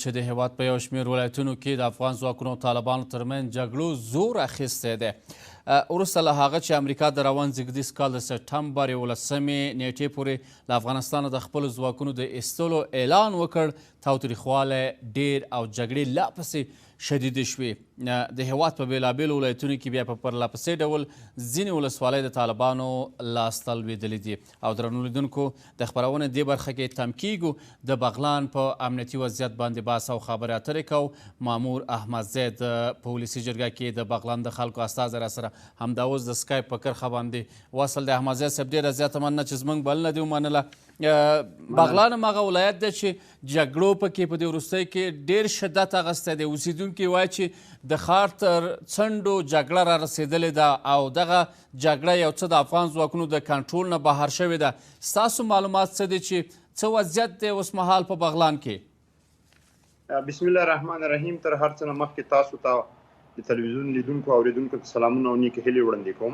چې د هیواد په یو شمېر ولایتونو کې د افغان ځواکونو او طالبانو ترمنځ جګړو زور اخیستی دی. وروسته له هغه چې امریکا د روان زېږدیز کال د سپټمبر 11 نیټې پورې له افغانستانه د خپلو ځواکونو د ایستلو اعلان وکړ، تاوتریخوالی ډېر او جګړې لا پسې شدیدې شوې. د هیواد په بېلابېلو ولایتونو کې بیا په پرلهپسې ډول ځینې ولسوالۍ د طالبانو لاسته لوېدلې دي. او درنو لیدونکو، د خپرونې دې برخه کې تم کیږو د بغلان په امنیتي وضعیت باندې بحث او خبرې اترې کوو. مامور احمد زید په ولسي جرګه کې د بغلان د خلکو استازی را سره همدا اوس د سکایپ په کرښه باندې وصل دی. احمد زید صاحب، ډېره زیاته مننه چې زموږ بلنه دې ومنله. بغلان هغه ولایت دی چې جګړو پکې په دې وروستیو کې ډېر شدت اخیستی دی. اوسېدونکي وایي چې د ښار تر څنډو جګړه را رسېدلې ده او دغه جګړه یو څه د افغان ځواکونو د کنټرول نه بهر شوې ده. ستاسو معلومات څه دي چې څه وضعیت دی اوس مهال په بغلان کې؟ بسم الله الرحمن الرحیم. تر هر څه نه مخکې تاسو ته د تلویزیون لیدونکو او اورېدونکو ته سلامونه او نیکې هیلې وړاندې کوم.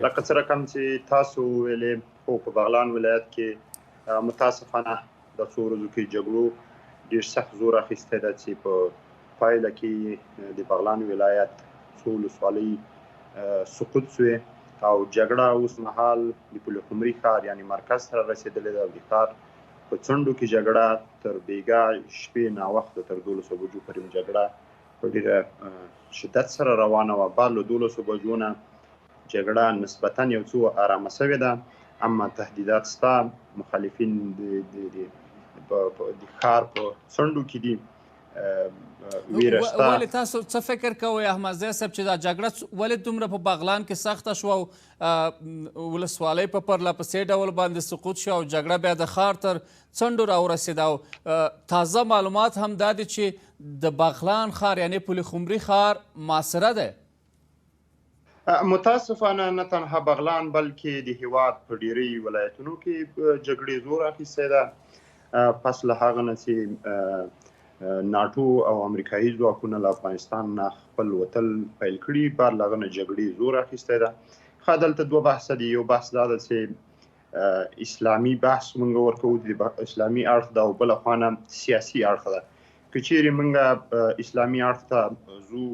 لکه څه رقم چې تاسو ویلې، خو په بغلان ولایت کې متاسفانه د څو ورځو کې جګړو ډېر سخت زور اخیستی ده چې په پایله کې د بغلان ولایت څو ولسوالۍ سقوط سوې او جګړه اوس مهال د پل خمري ښار یعنې مرکز سره رسېدلې ده او د ښار په څنډو کې جګړه تر بیګا شپې ناوخته تر 12 بجو پورې جګړه په ډېره شدت سره روانه وه. بعد له 12 بجو نه جګړه نسبتا یو څه ارامه سوې ده، اما تهدیدات شته. مخالفین د ښار په څنډو کې دي، ویره شته. ولې تاسو څه فکر کوئ احمد زی صاحب چې دا جګړه ولې دومره په بغلان کې سخته شوه او ولسوالۍ په پرلهپسې ډول باندې سقوط شوه او جګړه بیا د ښار تر څنډو راورسېده؟ او تازه معلومات هم دا دي چې د بغلان ښار یعنې پل خمري ښار محاصره دی. متاسفانه نه تنها بغلان بلکې د هیواد په ډیری ولایتونو کې جګړې زور اخیستی ده. پس له هغه نه چې ناټو او امریکایي ځواکونه له افغانستان نه خپل وتل پیل کړي، بعد له هغه نه جګړې زور اخیستی ده. ښه، دلته دوه بحثه دي. یو بحث دا ده چې اسلامي بحث موږ ورکوو، د اسلامي اړخ ده، او بله خوا نه سیاسي اړخ ده. که چیرې موږ اسلامي اړخ ته ځو،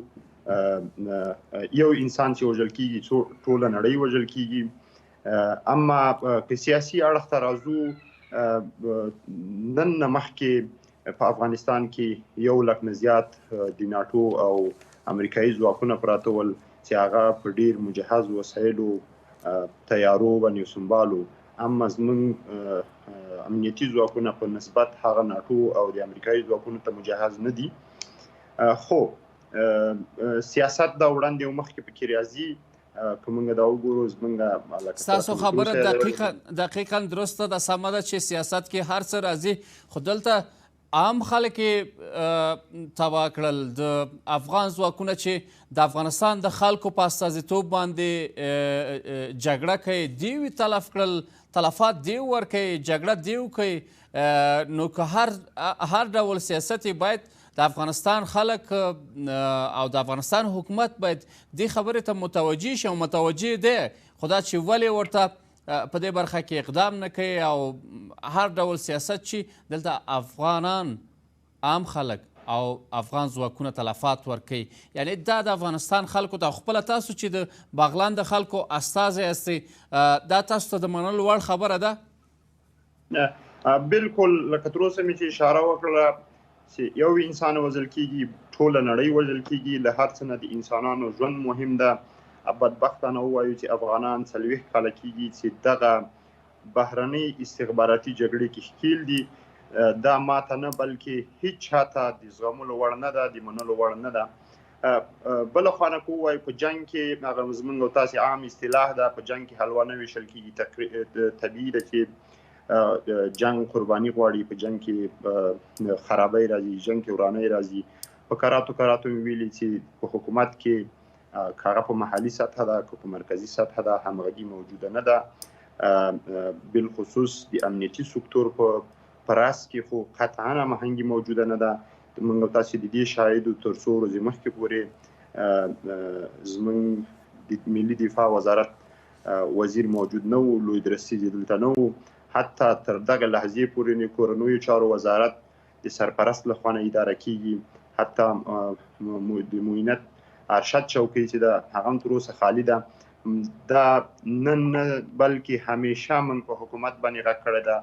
یو انسان چې وژل کیږي ټوله نړۍ وژل کیږي. اما که سیاسي اړخ ته راځو، نن نه مخکې په افغانستان کې 1 لک نه زیات د ناټو او امریکایي ځواکونه پراته ول چې هغه په ډېر مجهز وسایلو تیارو باندې سنبالو. اما زموږ امنیتي ځواکونه په نسبت هغه ناټو او د امریکایي ځواکونو ته مجهز نه دي. خو سیاست دا وړاندې او مخکې پکې راځي. که موږ دا وګورو، زموږ ستاسو خبره دقیقا درسته ده، سمه ده چې سیاست کې هر څه راځي، خو دلته عام خلک یې تباه کړل. د افغان ځواکونه چې د افغانستان د خلکو په استازیتوب باندې جګړه کوي، دیو تلف کړل، تلفات دیو ورکوي، جګړه دیو کوي. نو که هر ډول سیاست باید د افغانستان خلک او د افغانستان حکومت باید دې خبرې ته متوجه شي او متوجه دی. خو دا چې ولې ورته په دې برخه کې اقدام نه کوي او هر ډول سیاست چې دلته افغانان عام خلک او افغان ځواکونه تلفات ورکوي، یعنې دا د افغانستان خلکو ته خپله تاسو چې د بغلان د خلکو استازی یاستئ، دا تاسو ته د منلو وړ خبره ده؟ بالکل. لکه تر اوسه مې چې اشاره وکړه چې یو انسان وژل کیږي، ټوله نړۍ وژل کیږي. له هر څه نه د انسانانو ژوند مهم ده. بدبختانه ووایو چې افغانان 40 کاله کیږي چې دغه بهرنۍ استخباراتي جګړې کې ښکیل دي. دا ماته نه بلکې هیڅ چاته د زغملو وړ نه ده، د منلو وړ نه ده. بله خوا نه که ووایو په جنګ کې هغه زموږ او تاسې عام اصطلاح ده، په جنګ کې حلوا نه ویشل کیږي. طبیعي ده چې جنگ قرباني غواړي، په جنگ کې خرابۍ راځي، جنگ کې ورانۍ راځي. په کراتو مې ویلي چې په حکومت کې که هغه په محلي سطحه ده که په مرکزي سطحه ده، همغږي موجوده نه ده. بالخصوص د امنیتي سکتور په راس کې خو قطعا هماهنګي موجوده نه ده. موږ تاسې د دې شاهد تر څو ورځې مخکې پورې زموږ د ملي دفاع وزارت وزیر موجود نه و، لوی درستیز دلته نه و. حتی تر دغه لحظې پورې کورنیو چارو وزارت د سرپرست لخوا نه اداره کیږي. حتی د معینت ارشد چوکۍ چې ده هغه هم تر اوسه خالي ده. دا نن نه بلکې همیشه موږ په حکومت باندې غږ کړی ده،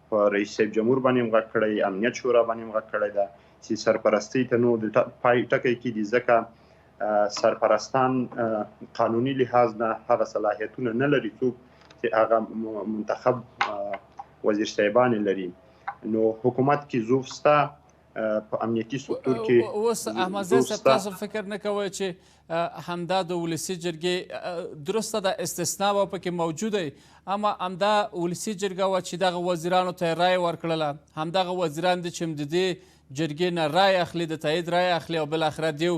په رئیس صاحب جمهور باندې هم غږ کړی، امنیت شورا باندې هم غږ کړی ده چې سرپرستۍ ته نو د پای ټکی کېږي، ځکه سرپرستان قانوني لحاظ نه هغه صلاحیتونه نه لري څوک چې هغه منتخب وزیر صاحبان لري. نو حکومت کې ضعف شته، په امنیتي سکتور کې اوس احمدزی صاحب تاسو فکر نه کوئ چې همدا د ولسي جرګې درسته ده استثنا به پکې موجوده وي، اما همدا ولسي جرګه وه چې دغه وزیرانو ته یې رایه ورکړله، همدغه وزیران دي چې د دې جرګې نه رایه اخلي، د تایید رایه اخلي او بالاخره دیو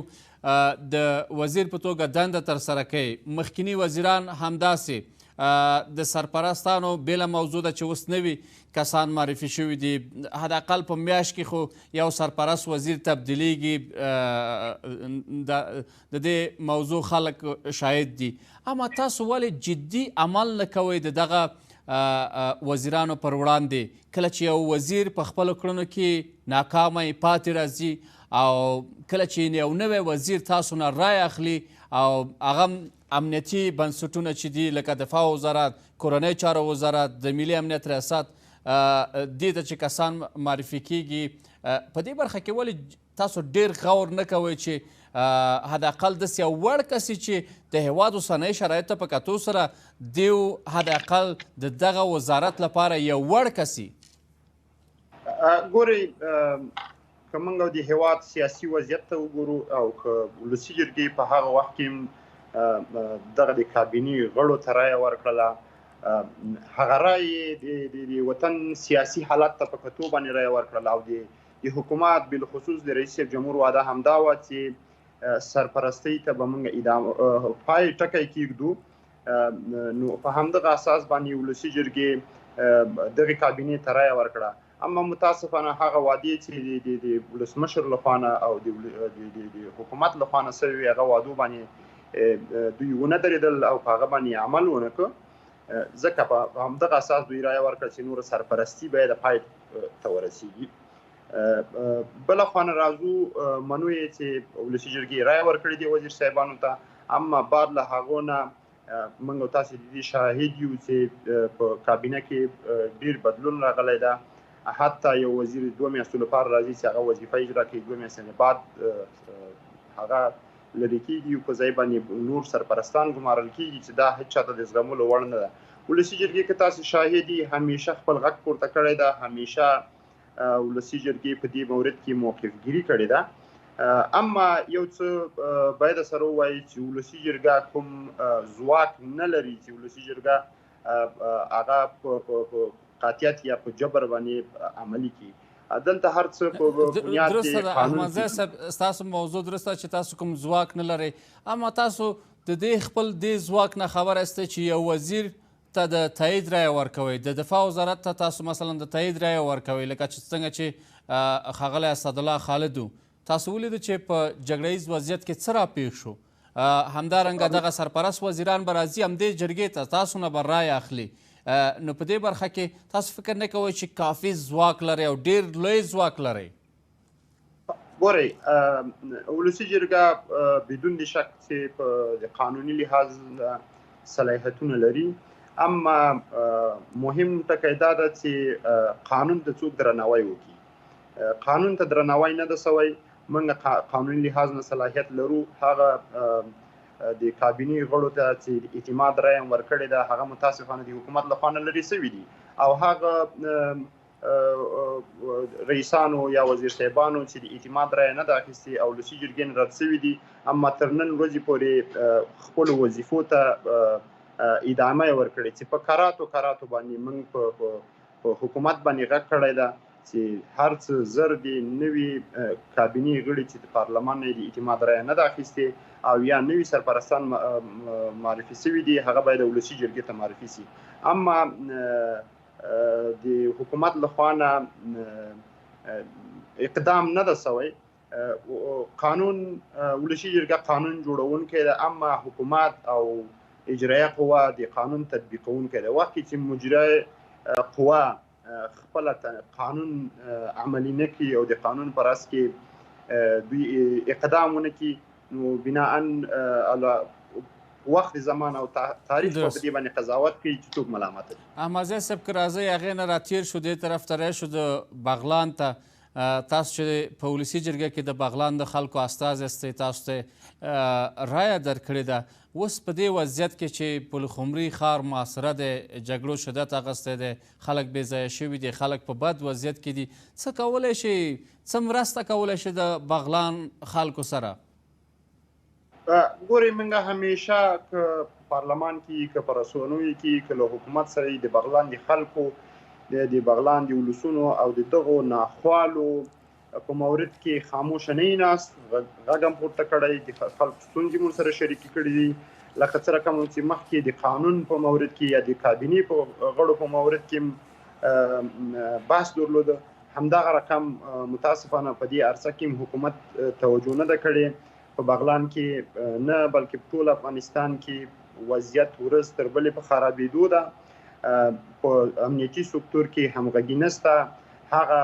د وزیر په توګه دنده ترسره کوي. مخکینی وزیران همداسې د سرپرستانو بېله موضوع ده چې اوس نوي کسان معرفي شوي دي، حداقل په میاشت کې خو یو سرپرست وزیر تبدیلیږي، د دې موضوع خلک شاهد دي. اما تاسو ولې جدي عمل نه کوئ د دغه وزیرانو پر وړاندې کله چې یو وزیر په خپلو کړنو کې ناکامه پاتې راځي او کله چې یو نوی وزیر تاسو نه رایه اخلي او هغه امنیتي بنسټونه چې دي لکه دفاع وزارت، کورنۍ چارو وزارت، د ملي امنیت ریاست، دې ته چې کسان معرفي کیږي، په دې برخه کې ولې تاسو ډیر غور نه کوئ چې حداقل داسې یو وړ کس چې د هیواد اوسنۍ شرایطو په کتو سره دیو حداقل د دغه وزارت لپاره یو وړ کس وي؟ ګورئ، که موږ د هیواد سیاسي وضعیت ته وګورو او که ولسي جرګې په هغه وخت کې دغه د کابینې غړو ته رایه ورکړله، هغه رایې د وطن سیاسي حالت ته په کتو باندې رایه ورکړله او د حکومت بالخصوص د رئیس صاحب جمهور وعده همدا وه چې سرپرستۍ ته به موږ پای ټکی کېږدو. نو په همدغه اساس باندې ولسي جرګې دغه کابینې ته رایه ورکړه. اما متاسفانه هغه وعدې چې د ولسمشر لخوا نه او د حکومت لخوا نه سوي وي، هغه وعدو باندې دوی ونه درېدل او په هغه باندې عمل ونه کړ، ځکه په همدغه اساس دوی رایه ورکړه چې نوره سرپرستي باید پای ته ورسیږي. بله خوا نه راځو، منو یې چې ولسي جرګې رایه ورکړې دي وزیر صاحبانو ته، اما بعد له هغو نه موږ او تاسې د دې شاهد یو چې په کابینه کې ډېر بدلون راغلی ده. حتی یو وزیر 2 میاشتو لپاره راځي چې هغه وظیفه اجرا کوي، 2 میاشتې بعد هغه لرې کېږي، په ځای باندې نور سرپرستان ګمارل کېږي چې دا هېڅ چاته د زغملو وړ نه ده. ولسي جرګې که تاسې شاهد یې همیشه خپل غږ پورته کړی ده، همیشه ولسي جرګې په دې مورد کې موقفګیري کړې ده. اما یو څه باید سره ووایي چې ولسي جرګه کوم ځواک نه لري چې ولسي جرګه هغه په قاطعیت یا په جبر باندې عملي کړي. دلته هر څه په بنیاد درسته ده احمدزی صاحب، ستاسو موضوع درسته چې تاسو کوم ځواک نه لرئ، اما تاسو د دې خپل دې ځواک نه خبر استئ چې یو وزیر ته د تایید رایه ورکوئ، د دفاع وزارت ته تاسو مثلا د تایید رایه ورکوئ، لکه چې څنګه چې ښاغلی اسدالله خالد تاسو ولیدو چې په جګړه ییز وضعیت کې څه راپېښ شو. همدارنګه دغه سرپرست وزیران به راځي همدې جرګې ته تاسو نه به رایه اخلي. نو په دې برخه کې تاسو فکر نه کوئ چې کافي ځواک لرئ او ډېر لوی ځواک لرئ؟ ګورئ، ولسي جرګه بدون د شک چې په قانوني لحاظ صلاحیتونه لري، اما مهم ټکی دا ده چې قانون ته څوک درناوی وکړي. قانون ته درناوی نه ده سوی، موږ قانوني لحاظ نه صلاحیت لرو. هغه د کابینې غړو ته چې اعتماد رایه ورکړې ده هغه متاسفانه د حکومت لخوا نه لرې سوي دي، او هغه رئیسانو یا وزیر صاحبانو چې د اعتماد رایه نه ده اخیستې او ولسي جرګې نه رد سوي دي، اما تر نن ورځې پورې خپلو وظیفو ته ادامه یې ورکړې چې په کراتو باندې موږ په حکومت باندې غږ کړی ده چې هر څه زر د نوي کابینې غړي چې د پارلمان نه د اعتماد رایه نه ده اخیستې او یا نوي سرپرستان معرفي سوي دي، هغه باید ولسي جرګې ته معرفي سي. اما د حکومت لخوا نه اقدام نه ده سوی. قانون ولسي جرګه قانون جوړونکی ده، اما حکومت او اجرایه قوه د قانون تطبیقونکی ده. وخت چې مجرا قوه خپل قانون عملی نه کړي او د قانون پر اساس کې دوی اقدام ونه کړي نو بناء وخت زمان او تاریخ په دې باندې قضاوت کوي چې څوک ملامت دي. احمدزی صاحب که راځئ هغې نه راتېر شو دې طرف ته راشو د بغلان ته تاسو چې په ولسي جرګه کې د بغلان د خلکو استازی یاستئ تاسو ته رایه درکړې ده اوس په دې وضعیت کې چې پلخمري ښار محاصره دی جګړو شدت اخیستی دی خلک بې ځایه شوي دي خلک په بد وضعیت کې دي څه کولی شي څه مرسته کولی شي د بغلان خلکو سره؟ ګورئ موږ همیشه که پارلمان کې که په رسنیو کې که له حکومت سره د بغلان د خلکو د بغلان د ولسونو او د دغو ناخوالو په مورد کې خاموشه نه ناست غږ هم پورته کړی د خلکو ستونزې مون سره شریکې کړي دي لکه څه رقم چې مخکې د قانون په مورد کې یا د کابینې په غړو په مورد کې بحث درلوده همدغه رقم متاسفانه په دې عرصه کې حکومت توجه نه ده کړې په بغلان کې نه بلکې په ټول افغانستان کې وضعیت ورځ تر بلې په خرابېدو ده په امنیتي سکتور کې همغږي نشته هغه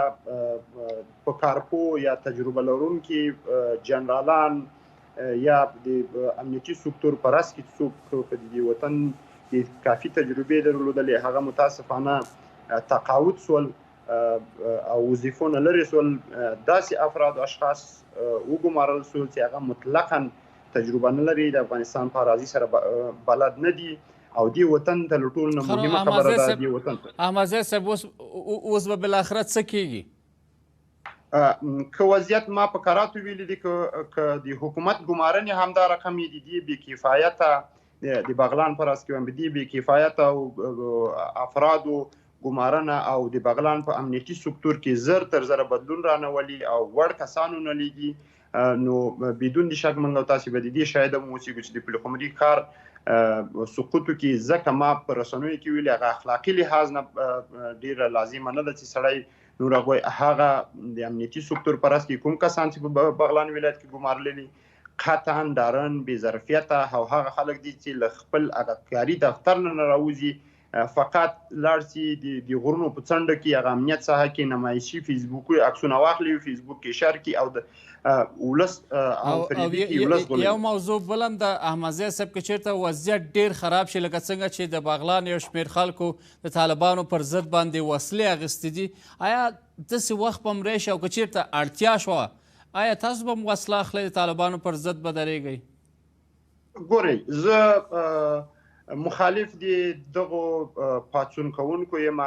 په کارپو یا تجربه لرونکي جنرالان یا د امنیتي سکتور په راس کې څوک په دې وطن کې کافي تجربې درلودلې هغه متاسفانه تقاعد سول او وظیفونه لرې سول داسې افراد او اشخاص وګمارل سول چې هغه مطلقاً تجربه نه لري د افغانستان په اراضي سره بلد نه دي او دې وطن ته له ټولو نه مهمه خبره ده دې وطن ته احمدزی صاحب اوس به بالاخره څه کیږي؟ که وضعیت ما په کراتو ویلي دي که د حکومت ګمارنې همدا رقم دي دې بې کفایته د بغلان په راس کې هم دې بې کفایته او افرادو ګمارنه او د بغلان په امنیتي سکتور کې زر تر زره بدلون رانولي او وړ کسانو نه لیږي نو بدون د شک موږ تاسو به د دې شاهد هم اوسېږو چې د پلخمري ښار سقوطو کې ځکه ما په رسنیو کې ویلي هغه اخلاقي لحاظ نه ډېره لازمه نه ده چې سړی نور هغه د امنیتي سکتور په راس کې کوم کسان چې په بغلان ولایت کې ګمارلي قطعا ډارن بې ظرفیته او هغه خلک دي چې له خپل هغه کاري دفتر نه راوځي فقط لاړ شي د غرونو په څنډه کې هغه امنیت ساحه کې نمایشي فیسبوکي عکسونه واخلي فیسبوک کې شیر کړي او د ولس او فریبي کې ولس غولي. یو موضوع بل هم د احمدزی صاحب که چېرته وضعیت ډېر خراب شي لکه څنګه چې د بغلان یو شمېر خلکو د طالبانو پر ضد باندې وسلې اخیستې دي آیا داسې وخت به هم راشي او که چېرته اړتیا شوه آیا تاسو به هم وسله اخلئ د طالبانو پر ضد به درېږئ؟ ګورئ زه مخالف دي دغه پاڅون کوونکو یم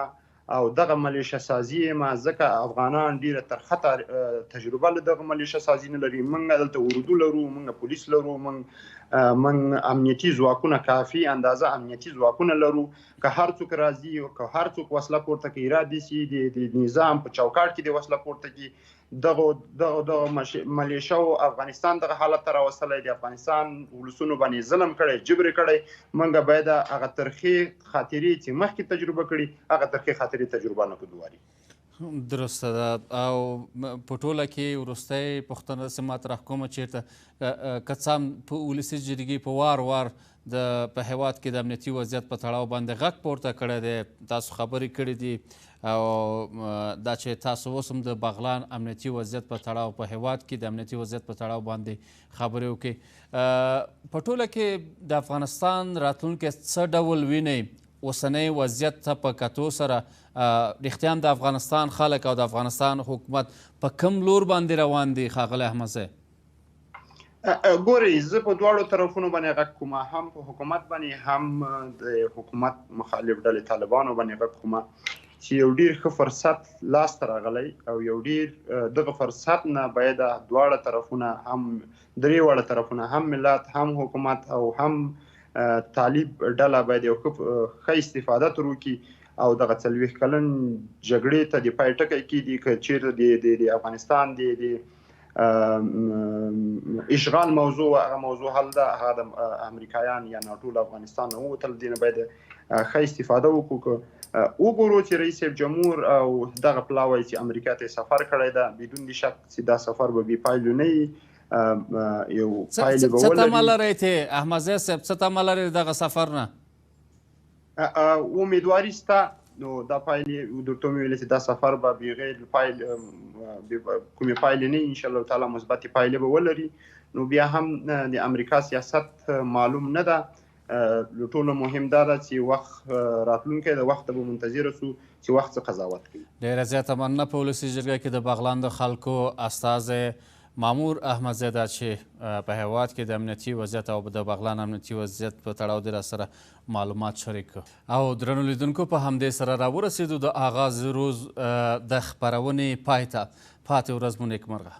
او دغه ملیشه سازي یم ځکه افغانان ډیره ترخه تجربه له دغه ملیشه سازي نه لري موږ دلته اردو لرو موږ پولیس لرو موږ امنیتي ځواکونه کافي اندازه امنیتي ځواکونه لرو که هر څوک راځي او که هر څوک وسله پورته کوي ارادي سي د نظام په چوکاټ کې د وسله پورته کوي دغه ملیشه او افغانستان دغه حالت ته راوستلی د افغانستان ولسونو باندې ظلم کړی جبر کړی موږ باید هغه ترخې خاطرې چې مخکې تجربه کړي هغه ترخې خاطرې تجربه نه کړو دواري. درسته ده او په ټوله کې وروستی پوښتنه داسې مطرح کومه چېرته که څه هم په ولسي جرګې په وار په هیواد کې د امنیتي وضعیت په تړاو باندې غږ پورته کړی دی تاسو خبرې کړې دي او دا چې تاسو اوس هم د بغلان امنیتي وضعیت په تړاو په هیواد کې د امنیتي وضعیت په تړاو باندې خبرې وکړئ په ټوله کې د افغانستان راتلونکی څه ډول وینئ اوسنی وضعیت ته په کتو سره رښتیا هم د افغانستان خلک او د افغانستان حکومت په کوم لور باندې روان دي ښاغلی احمدزی؟ ګورئ زه په دواړو طرفونو باندې غږ کوم هم په حکومت باندې هم د حکومت مخالف ډلې طالبانو باندې غږ کوم چې یو ډیر ښه فرصت لاسته راغلی او یو ډیر دغه فرصت نه باید دواړه طرفونه هم درې واړه طرفونه هم ملت هم حکومت او هم طالب ډله باید یو ښه استفاده تر وکړي او دغه 40 کلن جګړې ته د پای ټکی کېږدي که چیرته د افغانستان د اشغال موضوع هغه موضوع حل ده هغه د امریکایان یا ناټو له افغانستان نه ووتل دي نه باید ښه استفاده وکړو وګورو چې رئیس جمهور او دغه پلاوی چې امریکا ته سفر کړی ده بدون د شک چې دا سفر به بې پایلو نه وي یو پایلې به ولري. څه تمه لرئ ته احمدزی صاحب څه تمه لرئ دغه سفر نه؟ امیدواري شته نو دا پایلې درته مې ویلې چې دا سفر به بغیر کومې پایلې نه ان شاء الله تعالی مثبتې پایلې به ولري. نو بیا هم د امریکا سیاست معلوم نه ده. له ټولو مهم دا ده چې وخت راتلونکی د وخت به منتظره سو چې وخت څه قضاوت کوي. ډېره زیاته مننه. په ولسي جرګه کې د بغلان د خلکو استازی مامور احمدزی دا چې په هیواد کې د امنیتي وضعیت او د بغلان امنیتي وضعیت په تړاو د راسره معلومات شریک او درنو لیدونکو په همدې سره راورسېدو د آغاز روز د خپرونې پای ته. پاتې ورځ مو نیکمرغه.